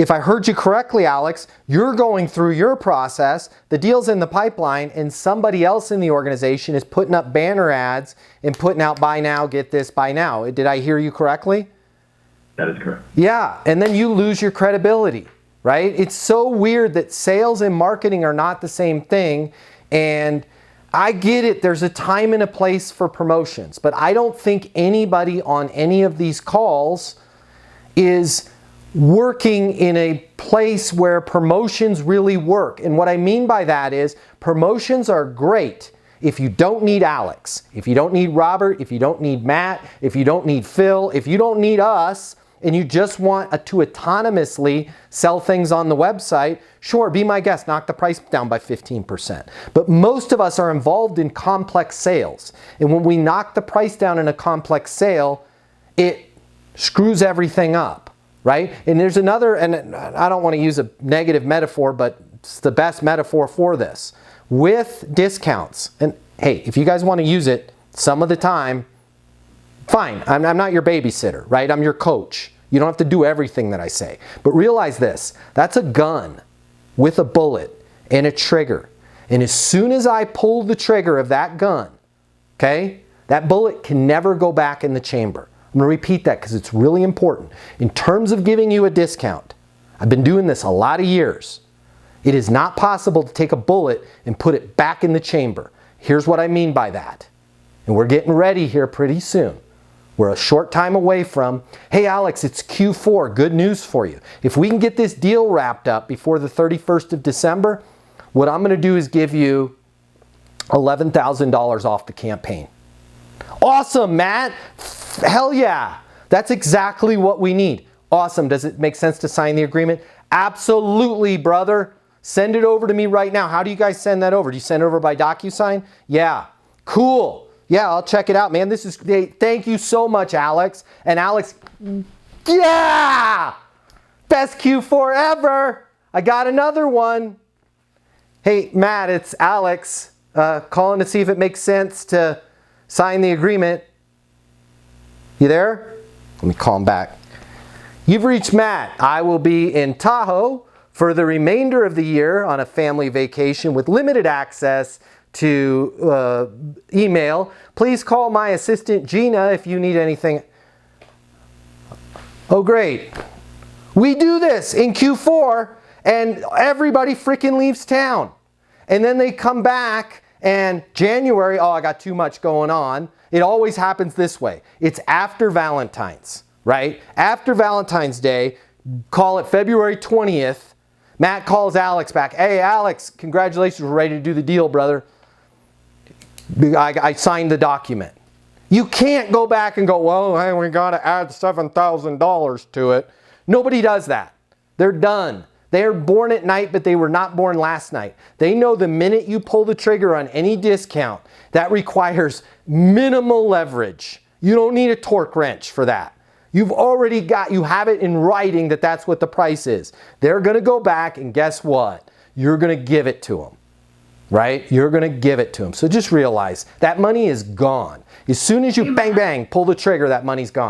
if I heard you correctly, Alex, you're going through your process, the deal's in the pipeline, and somebody else in the organization is putting up banner ads and putting out buy now, get this, buy now. Did I hear you correctly? That is correct. Yeah, and then you lose your credibility, right? It's so weird that sales and marketing are not the same thing, and I get it, there's a time and a place for promotions, but I don't think anybody on any of these calls is working in a place where promotions really work. And what I mean by that is promotions are great if you don't need Alex, if you don't need Robert, if you don't need Matt, if you don't need Phil, if you don't need us, and you just want to autonomously sell things on the website, sure, be my guest, knock the price down by 15%. But most of us are involved in complex sales. And when we knock the price down in a complex sale, it screws everything up. Right? And there's another, and I don't want to use a negative metaphor, but it's the best metaphor for this. With discounts, and hey, if you guys want to use it some of the time, fine. I'm not your babysitter, right? I'm your coach. You don't have to do everything that I say. But realize this, that's a gun with a bullet and a trigger. And as soon as I pull the trigger of that gun, okay, that bullet can never go back in the chamber. I'm going to repeat that because it's really important. In terms of giving you a discount, I've been doing this a lot of years. It is not possible to take a bullet and put it back in the chamber. Here's what I mean by that. And we're getting ready here pretty soon. We're a short time away from, hey Alex, it's Q4, good news for you. If we can get this deal wrapped up before the 31st of December, what I'm going to do is give you $11,000 off the campaign. Awesome, Matt. Hell yeah. That's exactly what we need. Awesome. Does it make sense to sign the agreement? Absolutely, brother. Send it over to me right now. How do you guys send that over? Do you send it over by DocuSign? Yeah. Cool. Yeah, I'll check it out, man. This is great. Thank you so much, Alex. And Alex, yeah! Best Q4 ever. I got another one. Hey, Matt, it's Alex calling to see if it makes sense to sign the agreement. You there? Let me call him back. You've reached Matt. I will be in Tahoe for the remainder of the year on a family vacation with limited access to email. Please call my assistant Gina if you need anything. Oh, great. We do this in Q4 and everybody freaking leaves town. And then they come back and January, oh, I got too much going on. It always happens this way. It's after Valentine's, right? After Valentine's Day, call it February 20th. Matt calls Alex back. Hey, Alex, congratulations. We're ready to do the deal, brother. I signed the document. You can't go back and go, well, hey, we got to add $7,000 to it. Nobody does that. They're done. They are born at night, but they were not born last night. They know the minute you pull the trigger on any discount, that requires minimal leverage. You don't need a torque wrench for that. You've already got, you have it in writing that that's what the price is. They're going to go back and guess what? You're going to give it to them, right? You're going to give it to them. So just realize that money is gone. As soon as you bang, bang, pull the trigger, that money's gone.